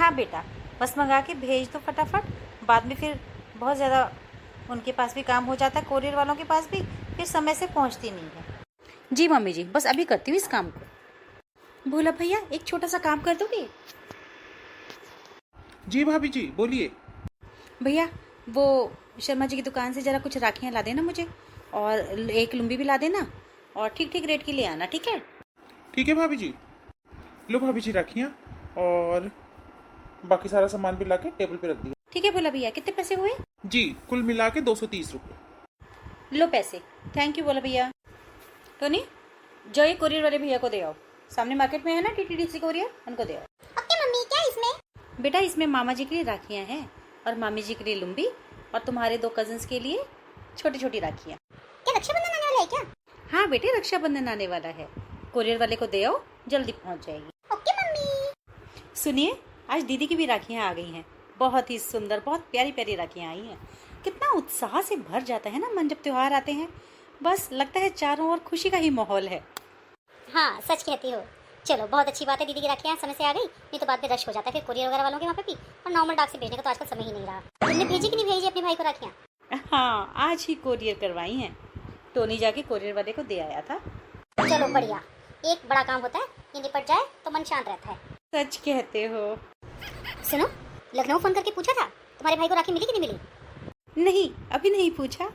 हाँ बेटा, बस मंगा के भेज दो फटाफट, बाद में फिर बहुत ज़्यादा उनके पास भी काम हो जाता है, कोरियर वालों के पास भी, फिर समय से पहुंचती नहीं है। जी मम्मी जी, बस अभी करती हूँ इस काम को। भोला भैया, एक छोटा सा काम कर दोगे? जी भाभी जी बोलिए। भैया, वो शर्मा जी की दुकान से ज़रा कुछ राखियाँ ला देना मुझे, और एक लुम्बी भी ला देना, और ठीक ठीक रेट की ले आना, ठीक है? ठीक है भाभी जी। लो भाभी जी राखियाँ, और बाकी सारा सामान भी लाके टेबल पे रख दिया। ठीक है भोला भैया, कितने पैसे हुए? जी कुल मिला के 230 रुपये। लो पैसे। थैंक यू भोला भैया। टोनी, जो ये कोरियर वाले भैया को दे आओ, सामने मार्केट में है ना टीटीडीसी कोरियर, उनको दे आओ। ओके मम्मी, क्या इसमें? बेटा, इसमें मामा जी के लिए राखियाँ हैं, और मामी जी के लिए लुम्बी, और तुम्हारे 2 कजन्स के लिए छोटी छोटी राखियाँ। क्या रक्षाबंधन आने वाला है क्या? हाँ बेटे, रक्षाबंधन आने वाला है, कोरियर वाले को दे आओ, जल्दी पहुँच जाएगी। Okay mummy. सुनिए, आज दीदी की भी राखियाँ आ गई हैं, बहुत ही सुंदर, बहुत प्यारी प्यारी राखियाँ आई हैं। कितना उत्साह से भर जाता है ना मन जब त्योहार आते हैं, बस लगता है चारों ओर खुशी का ही माहौल है। हाँ सच कहती हो। चलो बहुत अच्छी बात है, दीदी की राखियाँ समय से आ गई, नहीं तो बाद में रश हो जाता है फिर कोरियर वगैरह वालों के वहाँ पे भी, और नॉर्मल डाक से भेजने का तो आजकल समय ही नहीं रहा। तुमने भेजी कि नहीं भेजी अपने भाई को राखियाँ? हाँ, आज ही कोरियर करवाई हैं। टोनी जाके कोरियर वाले को दे आया था। चलो बढ़िया, एक बड़ा काम होता है, ये निपट जाए तो मन शांत रहता है। सच कहते हो। सुनो, लखनऊ फोन करके पूछा था तुम्हारे भाई को राखी मिली कि नहीं मिली? नहीं, अभी नहीं पूछा,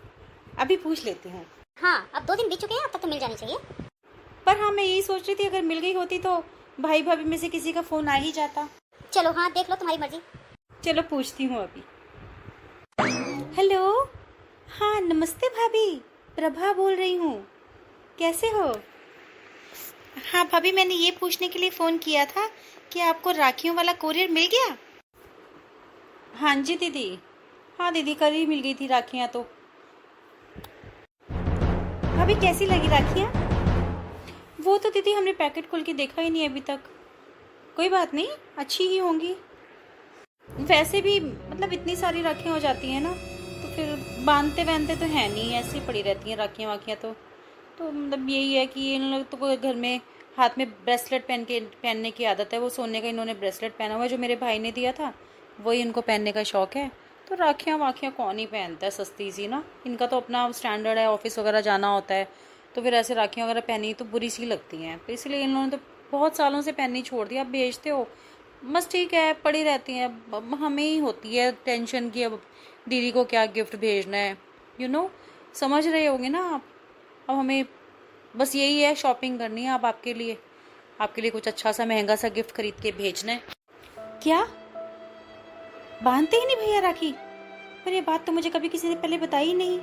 अभी पूछ लेती हूँ। हाँ, अब 2 दिन बीत चुके हैं, अब तक तो मिल जानी चाहिए। पर हाँ, मैं यही सोच रही थी, अगर मिल गई होती तो भाई भाभी में से किसी का फोन आ ही जाता। चलो हाँ, देख लो, तुम्हारी मर्जी। चलो पूछती हूँ अभी। हेलो, हाँ नमस्ते भाभी, प्रभा बोल रही हूँ, कैसे हो? हाँ भाभी, मैंने ये पूछने के लिए फ़ोन किया था कि आपको राखियों वाला कोरियर मिल गया? हाँ जी दीदी, हाँ दीदी, कल ही मिल गई थी राखियाँ तो। भाभी कैसी लगी राखियाँ? वो तो दीदी हमने पैकेट खोल के देखा ही नहीं अभी तक। कोई बात नहीं, अच्छी ही होंगी। वैसे भी मतलब इतनी सारी राखियाँ हो जाती हैं ना, तो फिर बांधते वहनते तो है नहीं, ऐसी पड़ी रहती हैं राखियाँ वाखियाँ तो मतलब यही है कि इन लोग तो घर में हाथ में ब्रेसलेट पहनने की आदत है। वो सोने का इन्होंने ब्रेसलेट पहना हुआ है जो मेरे भाई ने दिया था, वही इनको पहनने का शौक़ है। तो राखियाँ वाखियाँ कौन ही पहनता है सस्ती सी ना, इनका तो अपना स्टैंडर्ड है, ऑफिस वगैरह जाना होता है, तो फिर ऐसे राखियाँ वगैरह पहनी तो बुरी सी लगती हैं, तो इसलिए इन लोगों ने तो बहुत सालों से पहननी छोड़ दिया। अब भेजते हो बस ठीक है, पड़ी रहती हैं। अब हमें ही होती है टेंशन कि अब दीदी को क्या गिफ्ट भेजना है, समझ रहे होंगे ना आप। अब हमें बस यही है, शॉपिंग करनी है अब आपके लिए कुछ अच्छा सा महंगा सा गिफ्ट खरीद के भेजना है। क्या बांधते ही नहीं भैया राखी? पर ये बात तो मुझे कभी किसी ने पहले बताई ही नहीं।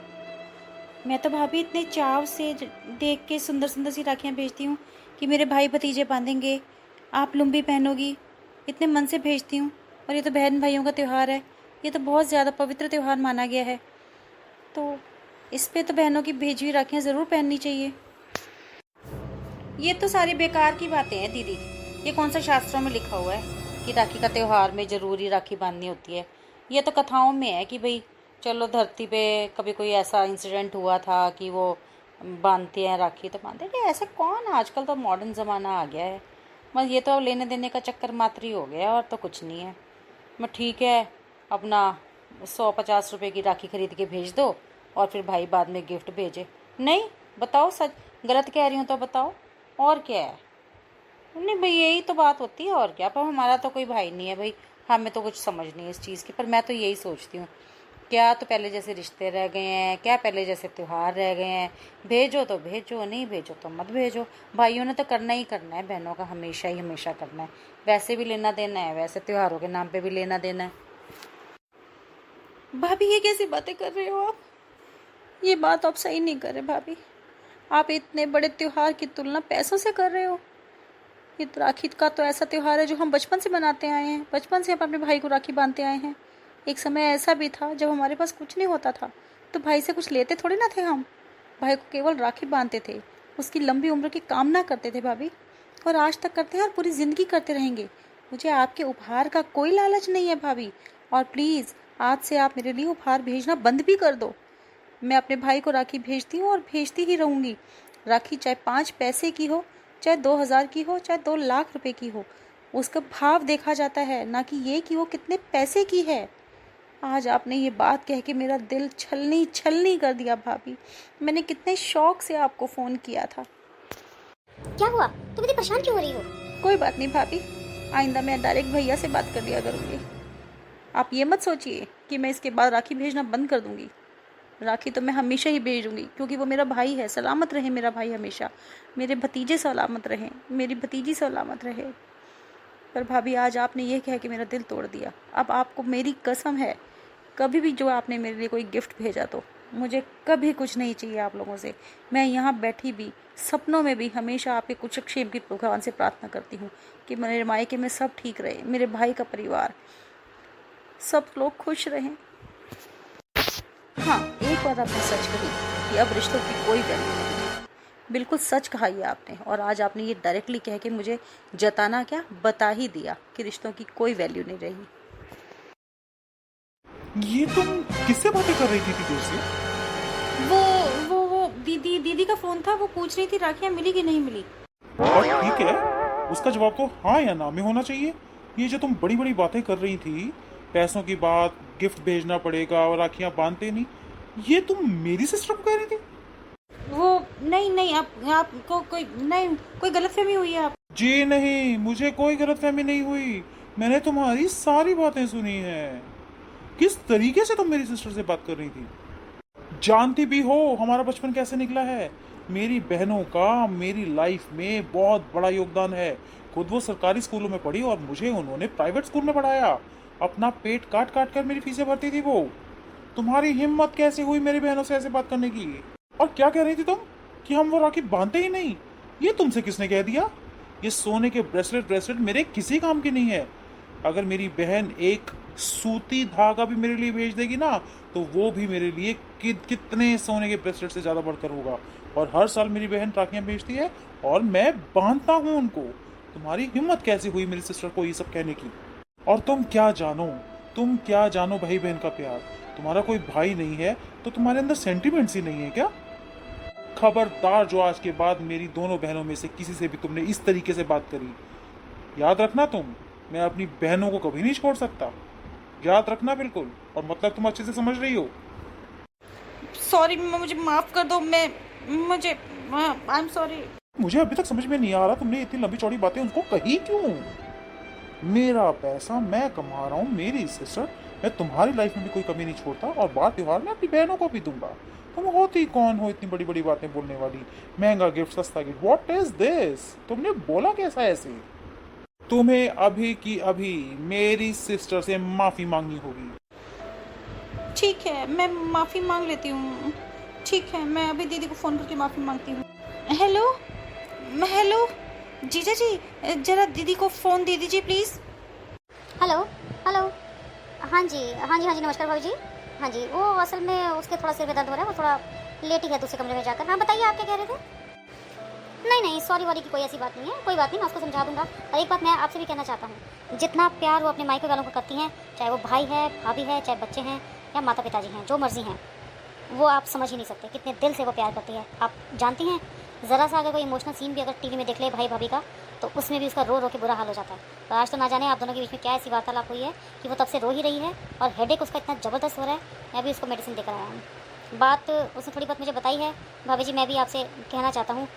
मैं तो भाभी इतने चाव से देख के सुंदर सुंदर सी राखियाँ भेजती हूँ कि मेरे भाई भतीजे बांधेंगे, आप लुम्बी पहनोगी, इतने मन से भेजती हूँ। और ये तो बहन भाइयों का त्यौहार है, ये तो बहुत ज़्यादा पवित्र त्यौहार माना गया है, तो इस पे तो बहनों की भेजी हुई राखियाँ ज़रूर पहननी चाहिए। ये तो सारी बेकार की बातें हैं दीदी, ये कौन सा शास्त्रों में लिखा हुआ है कि राखी का त्यौहार में ज़रूरी राखी बांधनी होती है? ये तो कथाओं में है कि भाई चलो धरती पे कभी कोई ऐसा इंसिडेंट हुआ था कि वो बांधते हैं राखी तो बांधते हैं। ऐसा कौन, आजकल तो मॉडर्न ज़माना आ गया है, बस ये तो लेने देने का चक्कर मात्र ही हो गया और तो कुछ नहीं है। मैं ठीक है, अपना 150 रुपये की राखी खरीद के भेज दो और फिर भाई बाद में गिफ्ट भेजे। नहीं बताओ, सच गलत कह रही हूँ तो बताओ, और क्या है? नहीं भाई, यही तो बात होती है, और क्या। पर हमारा तो कोई भाई नहीं है भाई, हमें तो कुछ समझ नहीं है इस चीज़ की। पर मैं तो यही सोचती हूँ, क्या तो पहले जैसे रिश्ते रह गए हैं, क्या पहले जैसे त्यौहार रह गए हैं? भेजो तो भेजो, नहीं भेजो तो मत भेजो। भाइयों ने तो करना ही करना है, बहनों का हमेशा ही हमेशा करना है। वैसे भी लेना देना है, वैसे त्योहारों के नाम पे भी लेना देना है। भाभी ये कैसी बातें कर रहे हो आप? ये बात आप सही नहीं कर रहे भाभी। आप इतने बड़े त्योहार की तुलना पैसों से कर रहे हो। ये तो राखी का तो ऐसा त्यौहार है जो हम बचपन से मनाते आए हैं, बचपन से हम अपने भाई को राखी बांधते आए हैं। एक समय ऐसा भी था जब हमारे पास कुछ नहीं होता था तो भाई से कुछ लेते थोड़ी ना थे हम, भाई को केवल राखी बांधते थे, उसकी लंबी उम्र की कामना करते थे भाभी, और आज तक करते हैं और पूरी ज़िंदगी करते रहेंगे। मुझे आपके उपहार का कोई लालच नहीं है भाभी, और प्लीज़ आज से आप मेरे लिए उपहार भेजना बंद भी कर दो। मैं अपने भाई को राखी भेजती हूँ और भेजती ही रहूँगी। राखी चाहे 5 पैसे की हो, चाहे 2000 की हो, चाहे 2 लाख रुपए की हो, उसका भाव देखा जाता है, ना कि ये कि वो कितने पैसे की है। आज आपने ये बात कह के मेरा दिल छलनी छलनी कर दिया भाभी। मैंने कितने शौक से आपको फ़ोन किया था। क्या हुआ, तुम इतनी परेशान क्यों हो रही हो? कोई बात नहीं भाभी, आइंदा मैं डायरेक्ट भैया से बात कर लिया करूँगी। आप ये मत सोचिए कि मैं इसके बाद राखी भेजना बंद कर दूँगी। राखी तो मैं हमेशा ही भेजूँगी, क्योंकि वो मेरा भाई है। सलामत रहे मेरा भाई हमेशा, मेरे भतीजे सलामत रहें, मेरी भतीजी सलामत रहे। पर भाभी, आज आपने ये कह के मेरा दिल तोड़ दिया। अब आपको मेरी कसम है, कभी भी जो आपने मेरे लिए कोई गिफ्ट भेजा तो मुझे कभी कुछ नहीं चाहिए आप लोगों से। मैं यहाँ बैठी भी सपनों में भी हमेशा आपके कुशलक्षेम की भगवान से प्रार्थना करती हूँ कि मेरे मायके में सब ठीक रहे, मेरे भाई का परिवार, सब लोग खुश रहें। हाँ, एक बात आपने सच कही कि अब रिश्तों की कोई वैल्यू नहीं है। बिल्कुल सच कहा ये आपने, और आज आपने ये डायरेक्टली कह के मुझे जताना क्या, बता ही दिया कि रिश्तों की कोई वैल्यू नहीं रही। ये तुम किससे बातें कर रही थी इतनी देर से? वो दीदी का फोन था। वो पूछ रही थी राखियाँ मिली कि नहीं मिली। और ठीक है, उसका जवाब तो हाँ या ना में होना चाहिए। ये जो तुम बड़ी बड़ी बातें कर रही थी, पैसों की बात, गिफ्ट भेजना पड़ेगा और राखियां बांधते नहीं, ये तुम मेरी सिस्टर को कह रही थी? वो नहीं, आपको कोई गलतफहमी हुई है। आप जी नहीं, मुझे कोई गलतफहमी नहीं हुई। मैंने तुम्हारी सारी बातें सुनी है। किस तरीके से तुम मेरी सिस्टर से बात कर रही थी? जानती भी हो हमारा बचपन कैसे निकला है। मेरी बहनों का मेरी लाइफ में बहुत बड़ा योगदान है। खुद वो सरकारी स्कूलों में पढ़ी और मुझे उन्होंने प्राइवेट स्कूल में पढ़ाया। अपना पेट काट काट कर मेरी फीसें भरती थी वो। तुम्हारी हिम्मत कैसे हुई मेरी बहनों से ऐसे बात करने की? और क्या कह रही थी तुम कि हम वो राखी बांधते ही नहीं? ये तुमसे किसने कह दिया? ये सोने के ब्रेसलेट मेरे किसी काम के नहीं है। अगर मेरी बहन एक सूती धागा भी मेरे लिए भेज देगी ना, तो वो भी मेरे लिए कितने सोने के ब्रेसलेट से ज्यादा बढ़कर होगा। और हर साल मेरी बहन राखियां भेजती है और मैं बांधता हूं उनको। तुम्हारी हिम्मत कैसे हुई मेरी सिस्टर को ये सब कहने की? और तुम क्या जानो भाई बहन का प्यार? तुम्हारा कोई भाई नहीं है तो तुम्हारे अंदर सेंटिमेंट्स ही नहीं है क्या? खबरदार, जो आज के बाद मेरी दोनों बहनों में से किसी से भी तुमने इस तरीके से बात करी, याद रखना मैं अपनी बहनों को कभी नहीं छोड़ सकता। याद रखना बिल्कुल। और मतलब तुम अच्छे से समझ रही हो? सॉरी, मुझे माफ कर दो। आई एम सॉरी। मुझे अभी तक समझ में नहीं आ रहा तुमने इतनी लंबी चौड़ी बातें उनको कही क्यों? मेरा पैसा मैं कमा रहा हूँ, मेरी सिस्टर, मैं तुम्हारी लाइफ में भी कोई कमी नहीं छोड़ता, और बार त्योहार में अपनी बहनों को भी दूंगा। तुम होती कौन हो इतनी बड़ी बड़ी बातें बोलने वाली? महंगा गिफ्ट, सस्ता गिफ्ट, व्हाट इज दिस? तुमने बोला कैसा ऐसे? तुम्हें अभी की अभी मेरी सिस्टर से माफी मांगनी होगी। ठीक है, मैं माफ़ी मांग लेती हूँ। ठीक है, मैं अभी दीदी को फ़ोन करके माफ़ी मांगती हूँ। हेलो जीजा जी, जरा दीदी को फ़ोन दे दीजिए प्लीज़। हेलो। हाँ जी, नमस्कार भाभी जी। हाँ जी, वो असल में उसके थोड़ा सिर में दर्द हो रहा है, वो थोड़ा लेट ही है दूसरे कमरे में जाकर। हाँ बताइए, आप क्या कह रहे थे? नहीं, सॉरी वॉरी की कोई ऐसी बात नहीं है, कोई बात नहीं, मैं उसको समझा दूंगा। और एक बात मैं आपसे भी कहना चाहता हूँ, जितना प्यार वो अपने मायके वालों को करती हैं, चाहे वो भाई है, भाभी है, चाहे बच्चे हैं या माता पिताजी हैं, जो मर्जी हैं, वो आप समझ ही नहीं सकते कितने दिल से वो प्यार करती है। आप जानती हैं, ज़रा सा अगर कोई इमोशनल सीन भी अगर टीवी में देख ले भाई भाभी का, तो उसमें भी उसका रो रो के बुरा हाल हो जाता है। और आज तो ना जाने आप दोनों के बीच में क्या ऐसी वार्तालाप हुई है कि वो तब से रो ही रही है और हेडेक उसका इतना ज़बरदस्त हो रहा है। मैं भी उसको मेडिसिन देकर आया हूँ। बात उसने थोड़ी बहुत मुझे बताई है। भाभी जी, मैं भी आपसे कहना चाहता हूँ,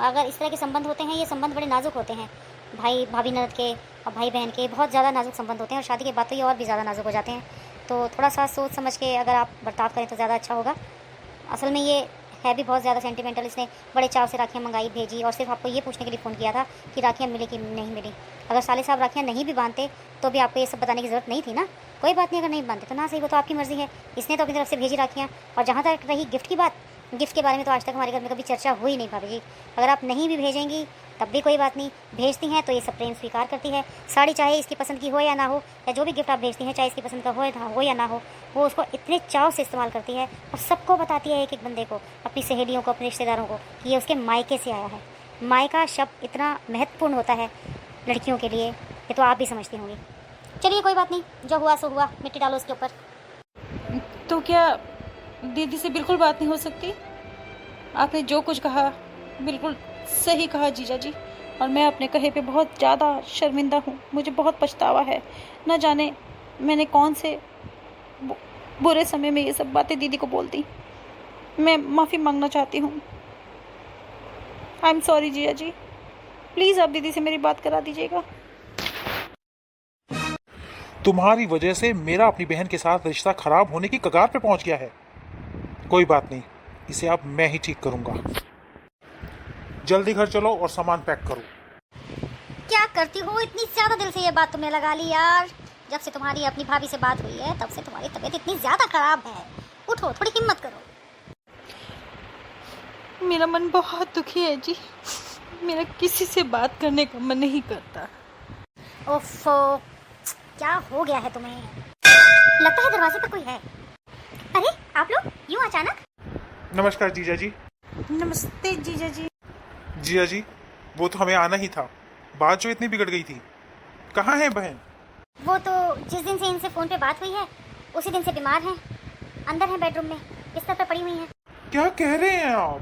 अगर इस तरह के संबंध होते हैं, ये संबंध बड़े नाजुक होते हैं। भाई भाभी ननद के और भाई बहन के बहुत ज़्यादा नाजुक संबंध होते हैं, और शादी के बाद तो ये और भी ज़्यादा नाजुक हो जाते हैं। तो थोड़ा सा सोच समझ के अगर आप बर्ताव करें तो ज़्यादा अच्छा होगा। असल में ये है भी बहुत ज़्यादा सेंटिमेंटल। इसने बड़े चाव से राखियाँ मंगाई, भेजी, और सिर्फ आपको ये पूछने के लिए फ़ोन किया था कि राखियाँ मिली कि नहीं मिली। अगर साले साहब राखियाँ नहीं भी बांधते तो भी आपको ये सब बताने की ज़रूरत नहीं थी ना। कोई बात नहीं, अगर नहीं बांधते तो ना सही, वो तो आपकी मर्ज़ी है। इसने तो अपनी तरफ से भेजी राखियाँ। और जहाँ तक रही गिफ्ट की बात, गिफ्ट के बारे में तो आज तक हमारे घर में कभी चर्चा हुई नहीं भाभी जी। अगर आप नहीं भी भेजेंगी तब भी कोई बात नहीं, भेजती हैं तो ये सब प्रेम स्वीकार करती है। साड़ी चाहे इसकी पसंद की हो या ना हो, या जो भी गिफ्ट आप भेजती हैं चाहे इसकी पसंद का हो या ना हो, वो उसको इतने चाव से इस्तेमाल करती है और सबको बताती है, एक एक बंदे को, अपनी सहेलियों को, अपने रिश्तेदारों को, कि ये उसके मायके से आया है। मायका शब्द इतना महत्वपूर्ण होता है लड़कियों के लिए, ये तो आप भी समझती होंगी। चलिए कोई बात नहीं, जो हुआ सो हुआ, मिट्टी डालो उसके ऊपर। तो क्या दीदी से बिल्कुल बात नहीं हो सकती? आपने जो कुछ कहा बिल्कुल सही कहा जीजा जी। और मैं अपने कहे पे बहुत ज़्यादा शर्मिंदा हूँ। मुझे बहुत पछतावा है। न जाने मैंने कौन से बुरे समय में ये सब बातें दीदी को बोल दी। मैं माफ़ी मांगना चाहती हूँ। I am sorry Jiya ji. Please आप दीदी से मेरी बात करा दीजिएगा। तुम्हारी वजह से मेरा अपनी बहन के साथ रिश्ता खराब होने की कगार पे पहुंच गया है। कोई बात नहीं, इसे अब मैं ही ठीक करूंगा। जल्दी घर चलो और सामान पैक करो। क्या करती हो, इतनी ज्यादा दिल से ये बात तुमने लगा ली यार। जब से तुम्हारी अपनी भाभी से बात हुई है तब से तुम्हारी तबीयत इतनी ज्यादा खराब है। उठो, थोड़ी हिम्मत करो। मेरा मन बहुत दुखी है जी। मेरा किसी से बात करने का मन नहीं करता। ओफो, क्या हो गया है तुम्हें? लगता है दरवाजे पर कोई है। अरे आप लोग यूं अचानक? नमस्कार जीजा जी। नमस्ते जीजा जी। जिया जी, वो तो हमें आना ही था। बात जो इतनी बिगड़ गई थी। कहाँ है बहन? वो तो जिस दिन से इनसे फोन पे बात हुई है उसी दिन से बीमार हैं। अंदर है बेडरूम में, बिस्तर पर पड़ी हुई हैं। क्या कह रहे हैं आप?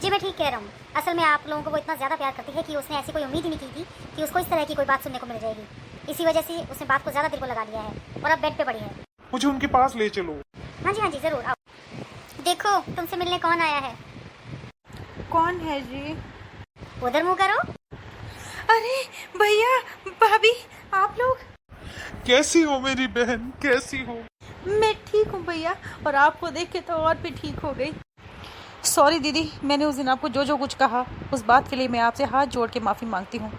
जी मैं ठीक कह रहा हूँ। असल में आप लोगों को वो इतना ज़्यादा प्यार करती है कि उसने ऐसी कोई उम्मीद ही नहीं की थी कि उसको इस तरह की कोई बात सुनने को मिल जाएगी। इसी वजह से उसने बात को ज़्यादा दिल को लगा लिया है और अब बेड पे पड़ी है। मुझे उनके पास ले चलो। हाँ जी ज़रूर आओ। देखो तुमसे मिलने कौन आया है। कौन है जी? उधर मुँह करो। अरे भैया, भाभी, आप लोग? कैसी हो मेरी बहन, कैसी हो? मैं ठीक हूँ भैया, और आपको देख के तो और भी ठीक हो गई। सॉरी दीदी, मैंने उस दिन आपको जो जो कुछ कहा उस बात के लिए मैं आपसे हाथ जोड़ के माफ़ी मांगती हूँ।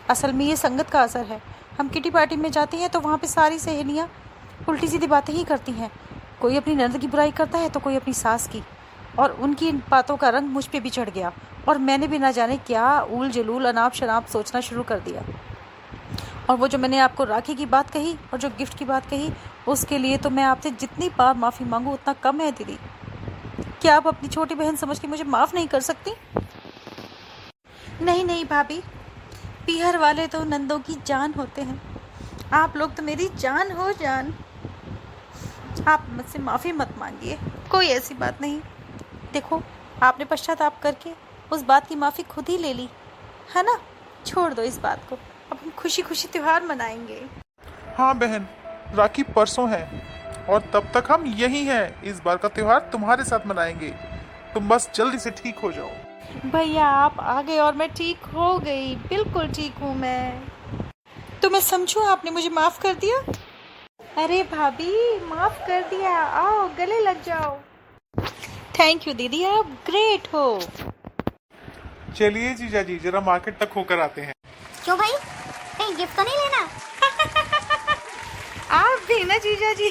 असल में ये संगत का असर है। हम किटी पार्टी में जाते हैं तो वहाँ पे सारी सहेलियाँ उल्टी सीधी बातें ही करती हैं। कोई अपनी ननद की बुराई करता है तो कोई अपनी सास की, और उनकी इन बातों का रंग मुझ पे भी चढ़ गया और मैंने भी ना जाने क्या ऊल जलूल अनाप शनाप सोचना शुरू कर दिया। और वो जो मैंने आपको राखी की बात कही और जो गिफ्ट की बात कही, उसके लिए तो मैं आपसे जितनी बार माफ़ी मांगूँ उतना कम है दीदी। क्या आप अपनी छोटी बहन समझ के मुझे माफ़ नहीं कर सकती? नहीं नहीं भाभी, पीहर वाले तो नंदों की जान होते हैं। आप लोग तो मेरी जान हो जान। आप मुझसे माफ़ी मत मांगिए, कोई ऐसी बात नहीं। देखो, आपने पश्चाताप करके उस बात की माफ़ी खुद ही ले ली है ना। छोड़ दो इस बात को, अब हम खुशी खुशी त्योहार मनाएंगे। हाँ बहन, राखी परसों है और तब तक हम यही हैं। इस बार का त्योहार तुम्हारे साथ मनाएंगे। तुम बस जल्दी से ठीक हो जाओ। भैया आप आ गए और मैं ठीक हो गई, बिल्कुल ठीक हूँ मैं। तो मैं समझूँ आपने मुझे माफ़ कर दिया? अरे भाभी, माफ़ कर दिया, आओ गले लग जाओ। थैंक यू दीदी, आप ग्रेट हो। चलिए जीजा जी, जरा मार्केट तक होकर आते हैं। क्यों भाई, कहीं गिफ्ट तो नहीं लेना? आप भी ना जीजा जी।